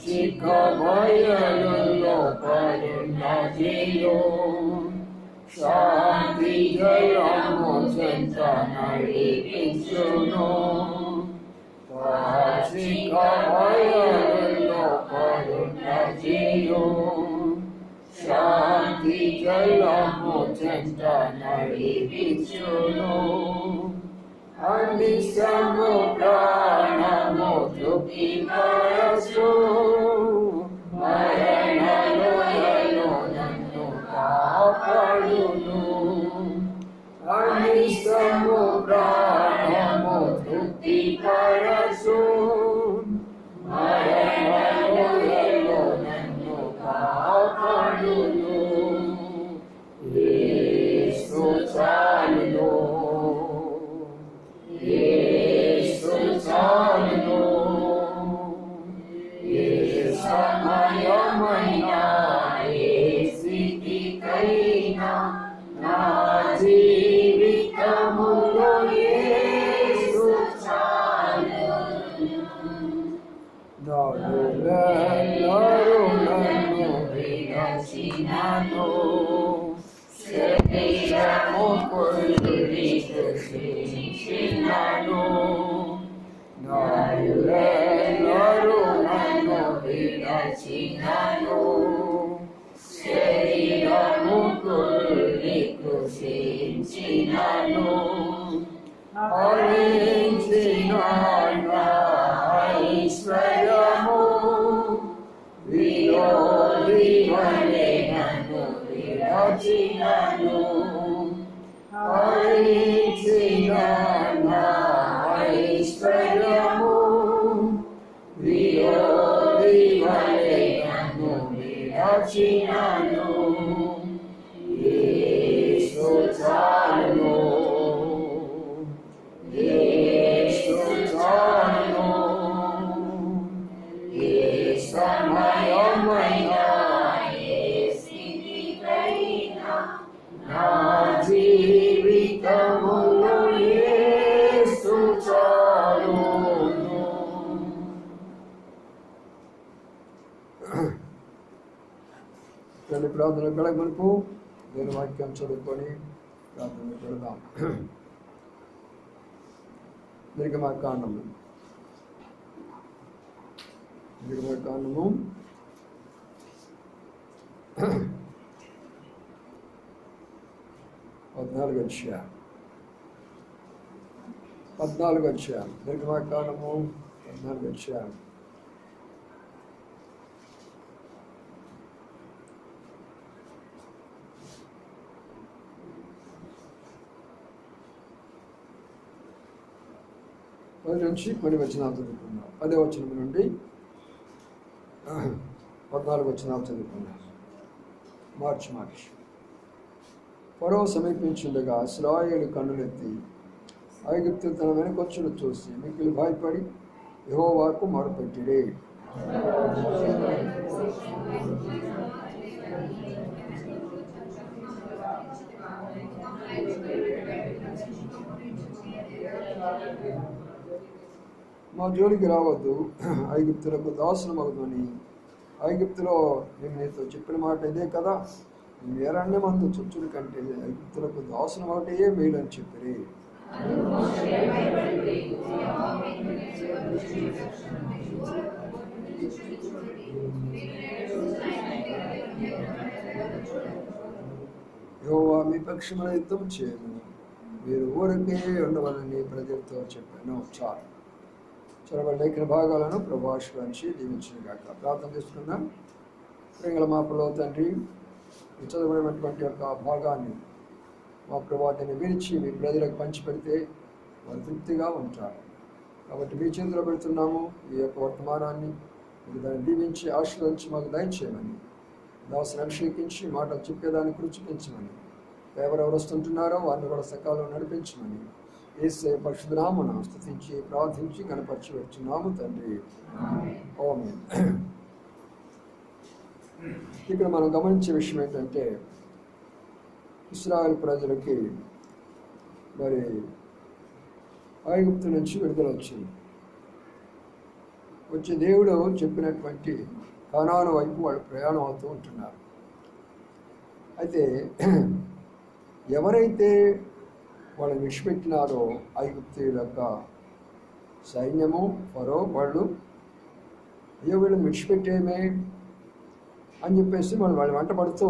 చిక్క బయలులో పరుణదిలో శాంతి జలము చెంత నడిపించును. చిక్క బయలులో పరుణదిలో శాంతి జలము చెంత నడిపించును. అనిశము ప్రాణము తృప్తిపరచు. మరణలోయలో నన్ను కాపాడును. అనిశము ప్రాణము తృప్తిపరచు. మరణలోయలో నన్ను కాపాడును. యేసు చాలును. యేసు చాలును. ఏ సమయమైనా ఏ స్థితికైనా నా జీవితములో యేసు చాలును. నరులెల్లరూ నన్ను విరచినను. శరీరము పొంది కృషించినను. నరులెల్లరూ నన్ను విరచినను. శరీరము పొంది కృషించినను. హరించిన నా ఐశ్వర్యము విరోధి వలె నన్ను విరచినను. హరించిన నా ఐశ్వర్యము విరోధి వలె నన్ను విరచినను. యేసు చాలును. యేసు చాలును. ఏ సమయమైనా ఏ స్థితికైనా నా జీవితములో యేసు చాలును. తల్లి ప్రార్థన కడగనుకు నేను వాక్యం చదువుకొని ప్రార్థన పెడదాం. నిర్గమకాండము 14వ అధ్యాయం. నిర్గమకాండము 14వ అధ్యాయం. నుంచి కొన్ని వచనాలు చదువుకున్నాం. 10వ వచనం నుండి 14 వచనాలు చదువుకున్నాం. మార్చి ఫరో సమీపించుండగా ఇశ్రాయేలు కన్నులెత్తి ఐగుప్తు తన వెనుకొచ్చును చూసి మిక్కిలి భయపడి యెహోవాకు మొరపెట్టిరి. మా జోలికి రావద్దు, ఐగుప్తులకు దాసులమగుదని ఐగుప్తులో నేను నీతో చెప్పిన మాట ఇదే కదా, నేను ఎరణ్యమందు చొచ్చుల కంటే ఐగుప్తులకు దాసులమగటయే మేలు అని చెప్పిరి. యెహోవా మీ పక్షమున యుద్ధం చేయను, మీరు ఊరికే ఉండవాలని ప్రజలతో చెప్పాను. చాలు. చొరవ లేఖన భాగాలను ప్రభు ఆశీర్వదించి దీవించిన గాక. ప్రార్థన చేసుకుందాం. ప్రేమల మాపలో తండ్రి, చదవబడినటువంటి యొక్క భాగాన్ని మా ప్రభావాన్ని విరిచి మీ ప్రజలకు పంచిపెడితే వారు తృప్తిగా ఉంటారు. కాబట్టి మీ చేతిలో పెడుతున్నాము ఈ యొక్క వర్తమానాన్ని. మీరు దాన్ని దీవించి ఆశీర్వదించి మాకు దయచేయమని, దాసుని అభిషేకించి మాటలు చెప్పేదాన్ని కృషిపించమని, ఎవరెవరు వస్తుంటున్నారో వారిని కూడా సకాలంలో నడిపించమని యేసయ్య పరిశుద్ధ నామమున స్తుతించి ప్రార్థించి కనపరిచి వచ్చున్నాము తండ్రి. ఆమేన్. ఇక్కడ మనం గమనించే విషయం ఏంటంటే, ఇశ్రాయేలు ప్రజలకి మరి ఐగుప్తు నుంచి విడుదల వచ్చింది. వచ్చి దేవుడు చెప్పినటువంటి కనాను వైపు వాళ్ళు ప్రయాణం అవుతూ ఉంటున్నారు. అయితే ఎవరైతే వాళ్ళు విడిచిపెట్టినారో ఐగుప్తీయుల యొక్క సైన్యము ఫరో వాళ్ళు, అయ్యో వీళ్ళని విడిచిపెట్టేమే అని చెప్పేసి వాళ్ళు వెంటబడుతూ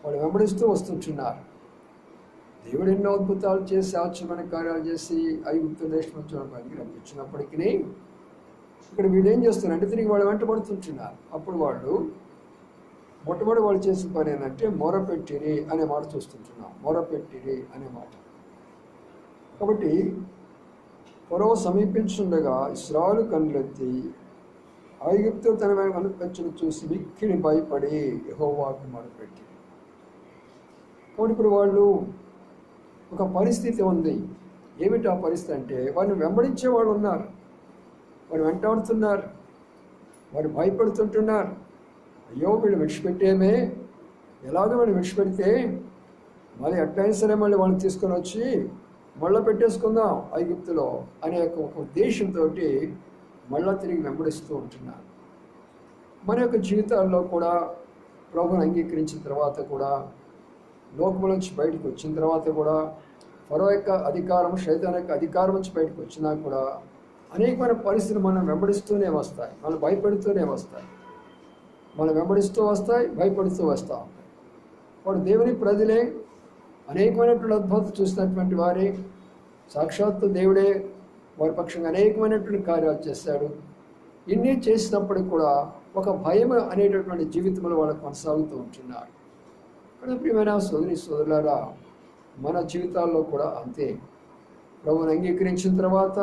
వాళ్ళు వెంబడిస్తూ వస్తుంటున్నారు. దేవుడు ఎన్నో అద్భుతాలు చేసి ఆశ్చర్యమైన కార్యాలు చేసి ఐగుప్తు దేశం నుంచి పనికి రప్పించినప్పటికీ ఇక్కడ వీళ్ళు ఏం చేస్తున్నారంటే తిరిగి వాళ్ళు వెంటబడుతుంటున్నారు. అప్పుడు వాళ్ళు మొట్టమొదటి వాళ్ళు చేసిన పని ఏంటంటే మొరపెట్టిరి అనే మాట చూస్తుంటున్నాం. మొరపెట్టిరి అనే మాట. కాబట్టి ఫరో సమీపించుండగా ఇశ్రాయేలు కన్నులెత్తి ఐగుప్తు తన మీద కనుపెచ్చను చూసి మిక్కిలి భయపడి యెహోవాకు మొరపెట్టి. కాబట్టి ఇప్పుడు వాళ్ళు ఒక పరిస్థితి ఉంది. ఏమిటి ఆ పరిస్థితి అంటే వారిని వెంబడించే వాళ్ళు ఉన్నారు, వారు వెంటాడుతున్నారు, వారు భయపడుతుంటున్నారు. అయ్యో వీళ్ళు విడిచిపెట్టేమే, ఎలాగో వీళ్ళు విడిచిపెడితే మళ్ళీ ఎట్లయినా సరే మళ్ళీ వాళ్ళని తీసుకొని వచ్చి మళ్ళీ పెట్టేసుకుందాం ఐగుప్తులో అనే ఒక ఉద్దేశంతో మళ్ళీ తిరిగి వెంబడిస్తూ ఉంటున్నారు. మన యొక్క జీవితాల్లో కూడా ప్రభువుని అంగీకరించిన తర్వాత కూడా, లోకముల నుంచి బయటకు వచ్చిన తర్వాత కూడా, ఫరో యొక్క అధికారం శైతాన్ యొక్క అధికారం నుంచి బయటకు వచ్చినా కూడా అనేకమైన పరిస్థితులు మనం వెంబడిస్తూనే వస్తాయి, మనం భయపడుతూనే వస్తాయి, మనం వెంబడిస్తూ వస్తాయి, భయపడుతూ వస్తూ ఉంటాయి. వాడు దేవుని ప్రజలే, అనేకమైనటువంటి అద్భుతాలు చూసినటువంటి వారే, సాక్షాత్తు దేవుడే వారి పక్షంగా అనేకమైనటువంటి కార్యాలు చేశాడు. ఇన్ని చేసినప్పటికి కూడా ఒక భయం అనేటటువంటి జీవితంలో వాళ్ళు కొనసాగుతూ ఉంటున్నారు. ప్రియమైన సోదరి సోదరులారా, మన జీవితాల్లో కూడా అంతే. ప్రభువుని అంగీకరించిన తర్వాత,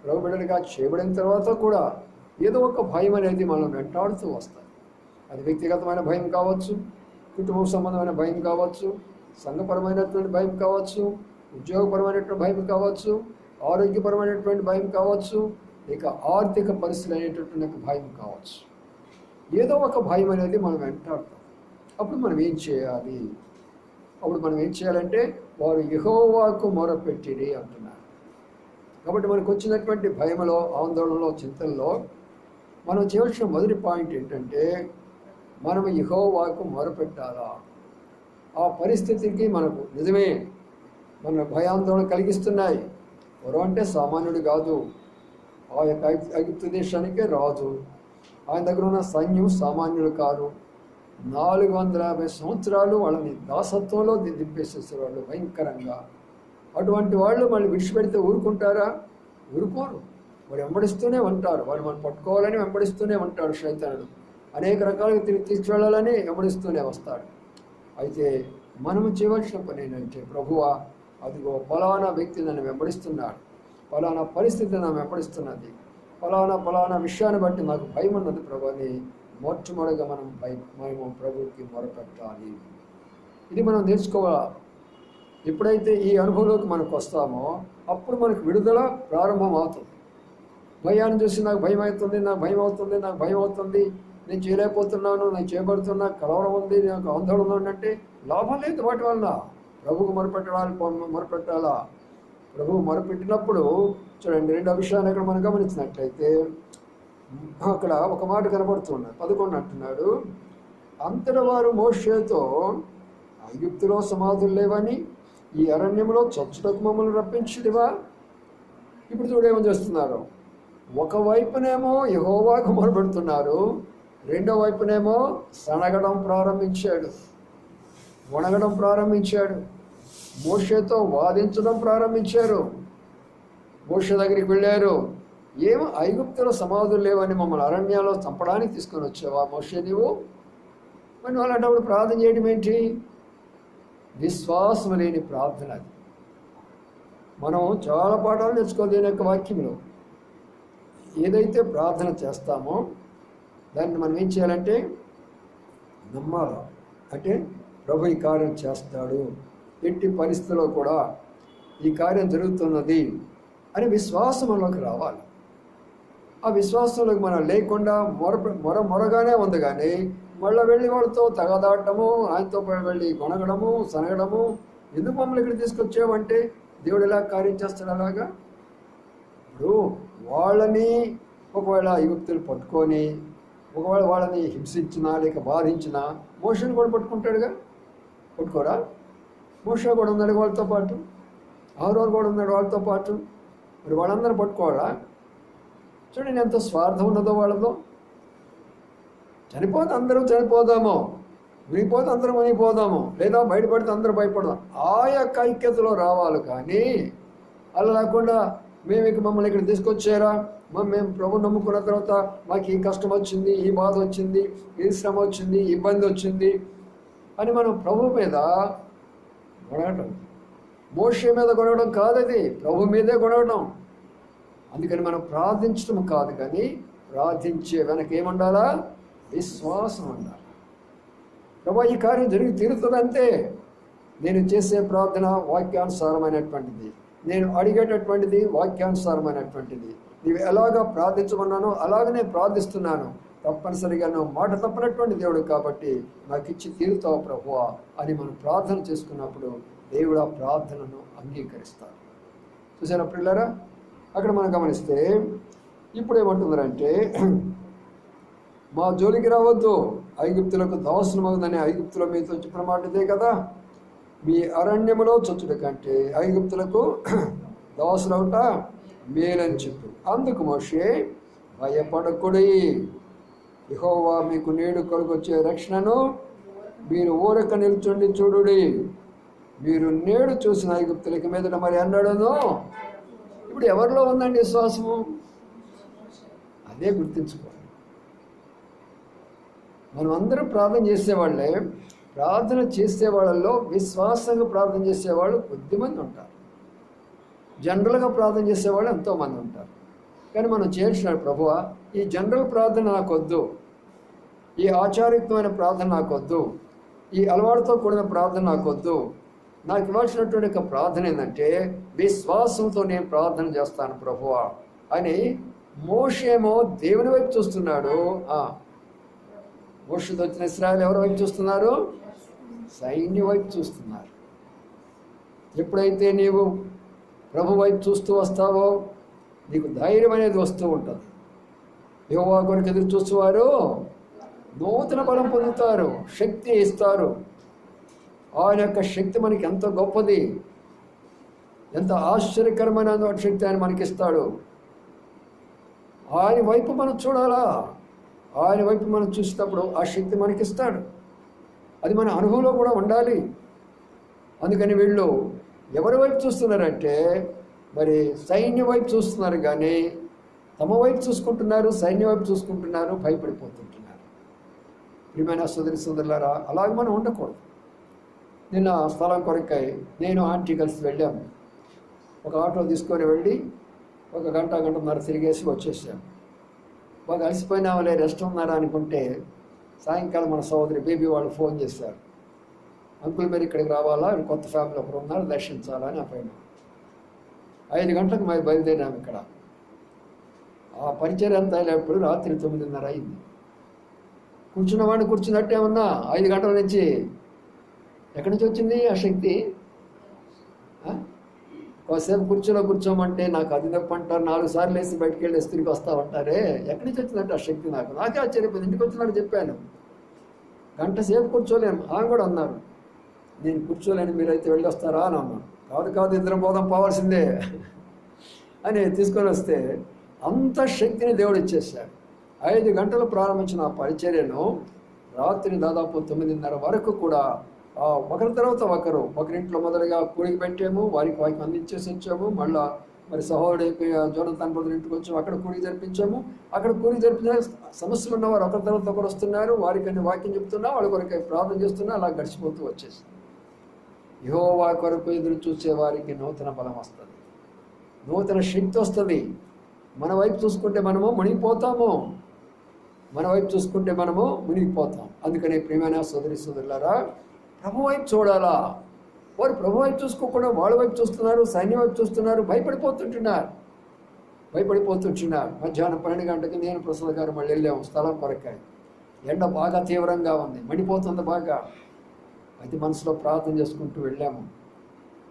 ప్రభు బిడ్డలుగా చేయబడిన తర్వాత కూడా ఏదో ఒక భయం అనేది మనం వెంటాడుతూ వస్తాయి. అది వ్యక్తిగతమైన భయం కావచ్చు, కుటుంబ సంబంధమైన భయం కావచ్చు, సంఘపరమైనటువంటి భయం కావచ్చు, ఉద్యోగపరమైనటువంటి భయం కావచ్చు, ఆరోగ్యపరమైనటువంటి భయం కావచ్చు, ఇక ఆర్థిక పరిస్థితులు అనేటటువంటి భయం కావచ్చు. ఏదో ఒక భయం అనేది మనం వెంటాడుతాం. అప్పుడు మనం ఏం చేయాలి? అప్పుడు మనం ఏం చేయాలంటే వారు యెహోవాకు మొరపెట్టిరి అంటున్నారు. కాబట్టి మనకు వచ్చినటువంటి భయంలో, ఆందోళనలో, చింతల్లో మనం చేయవలసిన మొదటి పాయింట్ ఏంటంటే మనం యెహోవాకు మొరపెట్టాలా. ఆ పరిస్థితికి మనకు నిజమే మన భయాందోళన కలిగిస్తున్నాయి. ఫరో అంటే సామాన్యుడు కాదు, ఆ యొక్క ఐగుప్తు దేశానికే రాజు. ఆయన దగ్గర ఉన్న సైన్యం సామాన్యులు కాదు. 450 సంవత్సరాలు వాళ్ళని దాసత్వంలో దింపేసేసారు వాళ్ళు భయంకరంగా. అటువంటి వాళ్ళు మళ్ళీ విడిచిపెడితే ఊరుకుంటారా? ఊరుకోరు. వాడు వెంబడిస్తూనే ఉంటారు. వాళ్ళు మనం పట్టుకోవాలని వెంబడిస్తూనే ఉంటాడు శైతానుడు. అనేక రకాలుగా తీసుకువెళ్ళాలని వెంబడిస్తూనే వస్తాడు. అయితే మనము చేయవలసిన పని ఏంటంటే, ప్రభువా అదిగో ఫలానా వ్యక్తి నన్ను వెంబడిస్తున్నాడు, ఫలానా పరిస్థితి నన్ను వెంబడిస్తున్నది, ఫలానా విషయాన్ని బట్టి నాకు భయం ఉన్నది ప్రభు అని మొట్టమొదటిగా మనము ప్రభువుకి మొరపెట్టాలి. ఇది మనం నేర్చుకోవాలి. ఎప్పుడైతే ఈ అనుభవంలోకి మనకు వస్తామో అప్పుడు మనకు విడుదల ప్రారంభం అవుతుంది. భయాన్ని చూసి నాకు భయం అవుతుంది, నాకు భయం అవుతుంది, నేను చేయలేకపోతున్నాను, నేను చేయబడుతున్నా, కలవరం ఉంది, నాకు ఆందోళన ఉందంటే లాభం లేదు. వాటి వలన ప్రభువుకు మొరపెట్టాలా. ప్రభువు మొరపెట్టినప్పుడు చూడండి, 2 విషయాలు అక్కడ మనం గమనించినట్లయితే అక్కడ ఒక మాట కనబడుతున్నాడు. 11 అంటున్నాడు, అంతట వారు మోషేతో ఐగుప్తులో సమాధులు లేవని ఈ అరణ్యంలో చచ్చుటకు మమ్మల్ని రప్పించిదివా. ఇప్పుడు చూడేమని చేస్తున్నారు, ఒకవైపునేమో యెహోవాకు మొరపెడుతున్నారు, రెండో వైపునేమో సనగడం ప్రారంభించాడు, వణగడం ప్రారంభించాడు, మోషేతో వాదించడం ప్రారంభించారు. మోషే దగ్గరికి వెళ్ళారు, ఏమో ఐగుప్తులో సమాధులు లేవని మమ్మల్ని అరణ్యాల్లో చంపడానికి తీసుకొని వచ్చావా మోషే నీవు? మరి అలాంటప్పుడు ప్రార్థన చేయడం ఏంటి? విశ్వాసం లేని ప్రార్థన. అది మనం చాలా పాఠాలు నేర్చుకోవాలి దీని యొక్క వాక్యంలో. ఏదైతే ప్రార్థన చేస్తామో దాన్ని మనం ఏం చేయాలంటే నమ్మాలి. అంటే ప్రభు ఈ కార్యం చేస్తాడు, ఎట్టి పరిస్థితిలో కూడా ఈ కార్యం జరుగుతున్నది అని విశ్వాసం మనలోకి రావాలి. ఆ విశ్వాసంలోకి మనం లేకుండా మొరగానే ఉంది, కానీ మళ్ళీ వెళ్ళి వాళ్ళతో తగదాడటము, ఆయనతో వెళ్ళి కొనగడము, సనగడము, ఎందుకు మమ్మల్ని ఇక్కడ తీసుకొచ్చావంటే దేవుడు ఎలా కార్యం చేస్తాడు అలాగా. ఇప్పుడు వాళ్ళని ఒకవేళ ఐగుప్తులు పట్టుకొని ఒకవేళ వాళ్ళని హింసించినా లేక బాధించినా మోషేని కూడా పట్టుకుంటాడుగా, పట్టుకోరా? మోషే కూడా ఉన్నాడు వాళ్ళతో పాటు, అహరోను కూడా ఉన్నాడు వాళ్ళతో పాటు. మరి వాళ్ళందరూ పట్టుకోవాలా? చూడండి ఎంత స్వార్థం ఉన్నదో వాళ్ళతో. చనిపోతే అందరూ చనిపోదాము, మునిగిపోతే అందరూ మునిగిపోదాము, లేదా బయటపడితే అందరూ భయపడదాం, ఆ యొక్క ఐక్యతలో రావాలి. కానీ అలా లేకుండా మేము మమ్మల్ని ఇక్కడ తీసుకొచ్చారా, మేము ప్రభు నమ్ముకున్న తర్వాత మాకు ఈ కష్టం వచ్చింది, ఈ బాధ వచ్చింది, ఈ శ్రమ వచ్చింది, ఇబ్బంది వచ్చింది అని మనం ప్రభు మీద గొడవటం, మోషే మీద గొడవడం కాదు, అది ప్రభు మీదే గొడవడం. అందుకని మనం ప్రార్థించడం కాదు, కానీ ప్రార్థించే వెనక ఏముండాలా? విశ్వాసం ఉండాలి. ప్రభు ఈ కార్యం జరిగి తీరుతుందంటే నేను చేసే ప్రార్థన వాక్యానుసారమైనటువంటిది, నేను అడిగేటటువంటిది వాక్యానుసారమైనటువంటిది. నీవు ఎలాగా ప్రార్థించమన్నానో అలాగనే ప్రార్థిస్తున్నాను, తప్పనిసరిగా నువ్వు మాట తప్పనటువంటి దేవుడు కాబట్టి నాకు ఇచ్చి తీరుతావు ప్రభువా అని మనం ప్రార్థన చేసుకున్నప్పుడు దేవుడు ఆ ప్రార్థనను అంగీకరిస్తాడు. చూసారా పిల్లరా? అక్కడ మనం గమనిస్తే ఇప్పుడు ఏమంటున్నారంటే, మా జోలికి రావద్దు, ఐగుప్తులకు దాసులమగుదని ఐగుప్తుల మీతో చెప్పిన మాట ఇదే కదా, మీ అరణ్యములో చచ్చుట కంటే ఐగుప్తులకు దాసులవుట మేలని చెప్పు. అందుకు మోషే, భయపడకుడి, యెహోవా మీకు నేడు కలుగొచ్చే రక్షణను మీరు ఊరక నిల్చుండి చూడుడి. మీరు నేడు చూసిన ఐగుప్తులకి మీదట మరి అన్నాడును. ఇప్పుడు ఎవరిలో ఉందండి విశ్వాసము? అదే గుర్తించుకోవాలి. మనం అందరం ప్రార్థన చేసేవాళ్ళే. ప్రార్థన చేసే వాళ్ళల్లో విశ్వాసంగా ప్రార్థన చేసేవాళ్ళు కొద్దిమంది ఉంటారు, జనరల్గా ప్రార్థన చేసేవాళ్ళు ఎంతోమంది ఉంటారు. కానీ మనం చేర్చినాడు, ప్రభువా ఈ జనరల్ ప్రార్థన నాకొద్దు, ఈ ఆచారయుక్తమైన ప్రార్థన నాకొద్దు, ఈ అలవాటుతో కూడిన ప్రార్థన నాకొద్దు, నాకు ఇవ్వాల్సినటువంటి ఒక ప్రార్థన ఏంటంటే విశ్వాసంతో నేను ప్రార్థన చేస్తాను ప్రభువా అని. మోషేమో దేవుని వైపు చూస్తున్నాడు. మోషేతో వచ్చిన ఇశ్రాయేలు ఎవరి వైపు చూస్తున్నారు? సైన్య వైపు చూస్తున్నారు. ఎప్పుడైతే నీవు ప్రభు వైపు చూస్తూ వస్తావో నీకు ధైర్యం అనేది వస్తూ ఉంటుంది. యెహోవా కొరకు ఎదురు చూసేవారు నూతన బలం పొందుతారు, శక్తి ఇస్తారు. ఆయన యొక్క శక్తి మనకి ఎంత గొప్పది, ఎంత ఆశ్చర్యకరమైన శక్తి ఆయన మనకిస్తాడు. ఆయన వైపు మనం చూడాలా, ఆయన వైపు మనం చూసేటప్పుడు ఆ శక్తి మనకిస్తాడు. అది మన అనుభవంలో కూడా ఉండాలి. అందుకని వీళ్ళు ఎవరి వైపు చూస్తున్నారంటే మరి సైన్యం వైపు చూస్తున్నారు, కానీ తమ వైపు చూసుకుంటున్నారు, సైన్యం వైపు చూసుకుంటున్నారు, భయపడిపోతుంటున్నారు. ప్రియమైన సోదరి సోదరులారా, అలాగే మనం ఉండకూడదు. నిన్న స్థలం కొరకై నేను ఆంటీ కలిసి వెళ్ళాము. ఒక ఆటో తీసుకొని వెళ్ళి ఒక గంటన్నర తిరిగేసి వచ్చేసాము. బాగా అలసిపోయినామలే, రెస్ట్ ఉన్నారా అనుకుంటే సాయంకాలం మన సోదరి బేబీ వాళ్ళు ఫోన్ చేశారు, అంకుల్ మీరు ఇక్కడికి రావాలా, కొత్త ఫ్యామిలీ ఒకరు ఉన్నారు, దర్శించాలని అపాయింట్మెంట్. 5 గంటలకు మరి బయలుదేరాము. ఇక్కడ ఆ పరిచయం అంతా అయినప్పుడు రాత్రి 9:30 అయింది. కూర్చున్నవాడిని కూర్చున్నట్టే ఉన్నా. 5 గంటల నుంచి ఎక్కడి నుంచి వచ్చింది ఆ శక్తి? కాసేపు కూర్చోమంటే నాకు అది తప్పంటారు, 4 సార్లు వేసి బయటికి వెళ్ళి తిరిగి వస్తామంటారే, ఎక్కడి నుంచి వచ్చిందంటే ఆ శక్తి నాకే ఆశ్చర్యపోయింది. ఇంటికి వచ్చినాడు చెప్పాను, గంట సేపు కూర్చోలేను. ఆమె కూడా అన్నారు, నేను కూర్చోలేను, మీరైతే వెళ్ళి వస్తారా అని అన్నాను. కాదు ఇద్దరం పోదాం, పోవాల్సిందే అని తీసుకొని వస్తే అంత శక్తిని దేవుడు ఇచ్చేసాడు. 5 గంటలు ప్రారంభించిన ఆ పరిచర్యను రాత్రి దాదాపు 9:30 వరకు కూడా ఒకరి తర్వాత ఒకరింట్లో మొదలుగా కూడికి పెట్టాము, వారికి అందించేసి వచ్చాము. మళ్ళీ మరి సహోదరుడికి జోనతాన్ బ్రదర్ ఇంటికి వచ్చాము, అక్కడ కూడికి జరిపించాము. అక్కడ కూడికి జరిపించిన సమస్యలు ఉన్నవారు ఒకరి తర్వాత ఒకరు వస్తున్నారు, వారికి అన్ని వాక్యం చెప్తున్నా, వాళ్ళ కొరకు ప్రార్థన చేస్తున్నా, అలా గడిచిపోతూ వచ్చేసి యెహోవా కొరకు ఎదురు చూసే వారికి నూతన బలం వస్తుంది, నూతన శక్తి వస్తుంది. మన వైపు చూసుకుంటే మనము మునిగిపోతాము, అందుకని ప్రియమైన సోదరి సోదరులారా, ప్రభు వైపు చూడాలా. వారు ప్రభు వైపు చూసుకోకుండా వాళ్ళ వైపు చూస్తున్నారు, సైన్యం వైపు చూస్తున్నారు, భయపడిపోతుంటున్నారు. మధ్యాహ్నం 12 గంటకి నేను ప్రసాద్ గారు మళ్ళీ వెళ్ళాము స్థలం కొరకాయ. ఎండ బాగా తీవ్రంగా ఉంది, మండిపోతుంది బాగా. అయితే మనసులో ప్రార్థన చేసుకుంటూ వెళ్ళాము.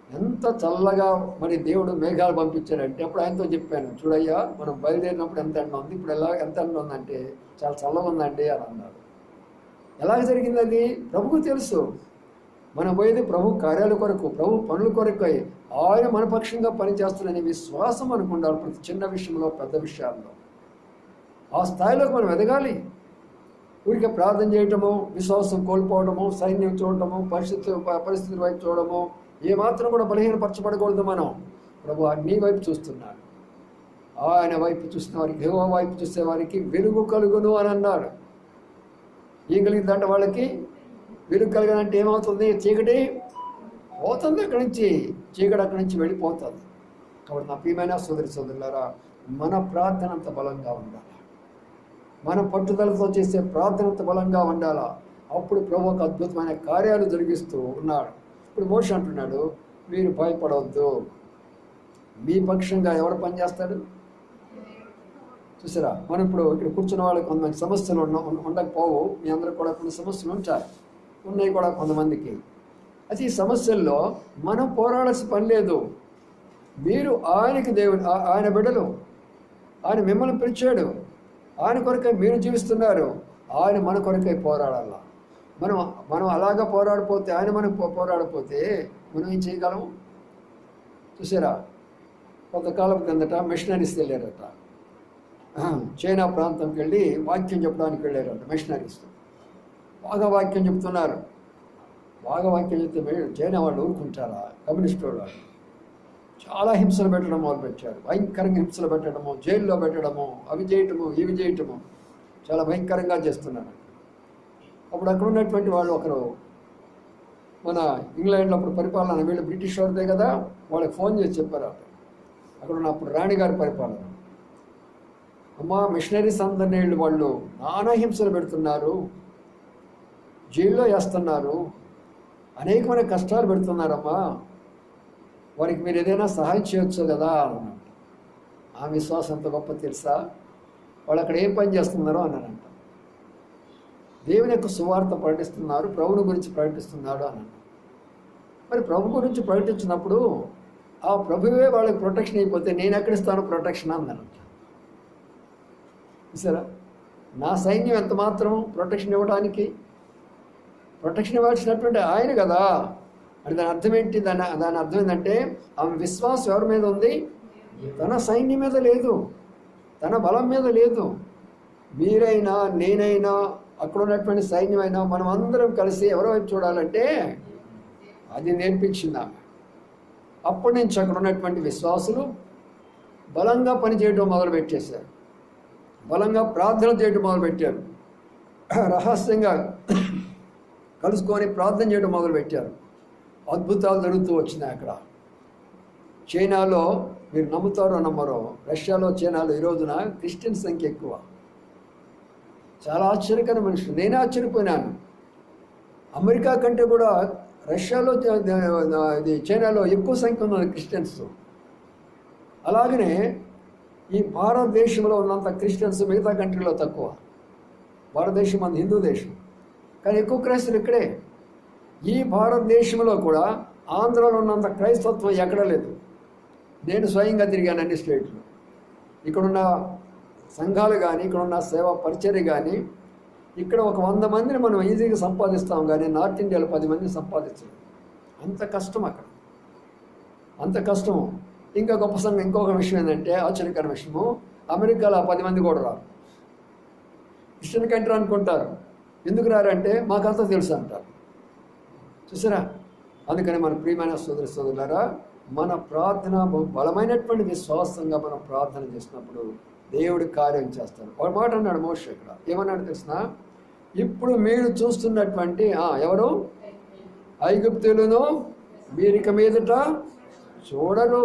ఎంత చల్లగా మరి దేవుడు మేఘాలు పంపించాడంటే అప్పుడు ఆయనతో చెప్పాను, చూడయ్యా మనం బయలుదేరినప్పుడు ఎంత ఎండ ఉంది, ఇప్పుడు ఎంత ఎండ ఉందంటే చాలా చల్లగా ఉందండి అని అన్నాడు. ఎలాగ జరిగింది అది? ప్రభుకు తెలుసు. మనం పోయేది ప్రభు కార్యాల కొరకు, ప్రభు పనుల కొరకు, ఆయన మన పక్షంగా పనిచేస్తున్న విశ్వాసం మనకు ఉండాలి. ప్రతి చిన్న విషయంలో, పెద్ద విషయాల్లో ఆ స్థాయిలోకి మనం ఎదగాలి. ఊరికే ప్రార్థన చేయటము, విశ్వాసం కోల్పోవడము, సైన్యం చూడటము, పరిస్థితుల వైపు చూడడము, ఏమాత్రం కూడా బలహీనపరచబడకూడదు. మనం ప్రభు నీ వైపు చూస్తున్నాడు. ఆయన వైపు చూసిన వారికి, యెహోవా వైపు చూసే వారికి వెలుగు కలుగును అని అన్నాడు. ఏం కలిగిందంటే వాళ్ళకి వెలుగు కలగాలంటే ఏమవుతుంది? చీకటి పోతుంది, అక్కడి నుంచి చీకటి అక్కడి నుంచి వెళ్ళిపోతుంది. కాబట్టి నా ప్రియమైన సోదరులారా, మన ప్రార్థన అంత బలంగా ఉండాలి. మన పట్టుదలతో చేసే ప్రార్థన అంత బలంగా ఉండాలా. అప్పుడు ప్రభు ఒక అద్భుతమైన కార్యాలు జరిగిస్తూ ఉన్నాడు. ఇప్పుడు మోషే అంటున్నాడు, మీరు భయపడవద్దు, మీ పక్షంగా ఎవరు పనిచేస్తాడు? చూసారా, మనం ఇప్పుడు ఇక్కడ కూర్చున్న వాళ్ళకి కొంతమంది సమస్యలు ఉండకపోవు. మీ అందరూ కూడా కొన్ని సమస్యలు ఉంటాయి, ఉన్నాయి కూడా కొంతమందికి. అయితే ఈ సమస్యల్లో మనం పోరాడాల్సిన పని లేదు. మీరు ఆయనకి దేవుడు, ఆయన బిడ్డలు, ఆయన మిమ్మల్ని పిలిచాడు, ఆయన కొరకై మీరు జీవిస్తున్నారు. ఆయన మన కొరకై పోరాడాల. మనం అలాగా పోరాడిపోతే, ఆయన మనకు పోరాడిపోతే మనం ఏం చేయగలము? చూసారా, కొంతకాలం కిందట మిషనరీస్ వెళ్ళారట. చైనా ప్రాంతంకి వెళ్ళి వాక్యం చెప్పడానికి వెళ్ళారట మిషనరీస్. బాగా వాక్యం చెప్తున్నారు. బాగా వాక్యం చెప్తే చైనా వాళ్ళు ఊరుకుంటారా? కమ్యూనిస్ట్ వాళ్ళు చాలా హింసలు పెట్టడం మొదలుపెట్టారు. భయంకరంగా హింసలు పెట్టడము, జైల్లో పెట్టడము, అవి చేయటము, ఇవి చేయటము, చాలా భయంకరంగా చేస్తున్నారు. అప్పుడు అక్కడ ఉన్నటువంటి వాళ్ళు ఒకరు, మన ఇంగ్లాండ్లో అప్పుడు పరిపాలన వీళ్ళు బ్రిటిష్ వారిదే కదా, వాళ్ళకి ఫోన్ చేసి చెప్పారు. అక్కడ ఉన్న అప్పుడు రాణి గారి పరిపాలన, అమ్మా మిషనరీస్ అందరినీ వాళ్ళు నానా హింసలు పెడుతున్నారు, జైల్లో వేస్తున్నారు, అనేకమైన కష్టాలు పెడుతున్నారమ్మా, వారికి మీరు ఏదైనా సహాయం చేయొచ్చు కదా అన్నాడు. ఆ విశ్వాసం ఎంత గొప్ప తెలుసా? వాళ్ళు అక్కడ ఏం పని చేస్తున్నారో అన్నారంట. దేవుని యొక్క సువార్త ప్రకటిస్తున్నారు, ప్రభుని గురించి ప్రకటిస్తున్నాడు అన్నాడు. మరి ప్రభు గురించి ప్రకటించినప్పుడు ఆ ప్రభువే వాళ్ళకి ప్రొటెక్షన్ అయిపోతే నేను ఎక్కడిస్తాను ప్రొటెక్షన్ అన్నారంట. చూసారా, నా సైన్యం ఎంత మాత్రం ప్రొటెక్షన్ ఇవ్వడానికి? ప్రొటెక్షన్ ఇవ్వాల్సినటువంటి ఆయన కదా. అంటే దాని అర్థం ఏంటి? దాని అర్థం ఏంటంటే ఆమె విశ్వాసం ఎవరి మీద ఉంది? తన సైన్యం మీద లేదు, తన బలం మీద లేదు. మీరైనా నేనైనా అక్కడ ఉన్నటువంటి సైన్యమైనా మనం అందరం కలిసి ఎవరి వైపు చూడాలంటే అది నేర్పించింది ఆమె. అప్పటి నుంచి అక్కడ ఉన్నటువంటి విశ్వాసులు బలంగా పనిచేయడం మొదలుపెట్టేశారు, బలంగా ప్రార్థన చేయడం మొదలుపెట్టారు, రహస్యంగా కలుసుకొని ప్రార్థన చేయడం మొదలుపెట్టారు. అద్భుతాలు జరుగుతూ వచ్చినాయి అక్కడ. చైనాలో మీరు నమ్ముతారో నమ్మరో, రష్యాలో, చైనాలో ఈ రోజున క్రిస్టియన్ సంఖ్య ఎక్కువ. చాలా ఆశ్చర్యకరమైన మనుషులు. నేనే ఆశ్చర్యపోయినాను. అమెరికా కంటే కూడా రష్యాలో, చైనాలో ఎక్కువ సంఖ్య ఉన్నది క్రిస్టియన్స్. అలాగనే ఈ భారతదేశంలో ఉన్నంత క్రిస్టియన్స్ మిగతా కంట్రీలో తక్కువ. భారతదేశం మన హిందూ దేశం, కానీ ఎక్కువ క్రైస్తవులు ఇక్కడే. ఈ భారతదేశంలో కూడా ఆంధ్రాలో ఉన్నంత క్రైస్తత్వం ఎక్కడ లేదు. నేను స్వయంగా తిరిగాను అన్ని స్టేట్లు. ఇక్కడున్న సంఘాలు కానీ, ఇక్కడున్న సేవా పరిచర్య కానీ, ఇక్కడ ఒక 100 మందిని మనం ఈజీగా సంపాదిస్తాం, కానీ నార్త్ ఇండియాలో 10 మందిని సంపాదించడం అంత కష్టం అక్కడ, అంత కష్టం. ఇంకా గొప్ప సంఘం ఇంకొక విషయం ఏంటంటే, ఆశ్చర్యకర విషయము, అమెరికాలో 10 మంది కూడా రారు. క్రిస్టియన్ కంట్రీ అనుకుంటారు. ఎందుకు రారంటే మాకంతా తెలుసు అంటారు. చూసారా, అందుకని మన ప్రియమైన సోదరులారా, మన ప్రార్థన బలమైనటువంటి విశ్వాసంగా మనం ప్రార్థన చేసినప్పుడు దేవుడు కార్యం చేస్తాడు. ఒక మాట అన్నాడు మోషే ఇక్కడ, ఏమన్నాడు తెలిసిన? ఇప్పుడు మీరు చూస్తున్నటువంటి ఎవరు? ఐగుప్తులను మీరు ఇక మీదట చూడరు.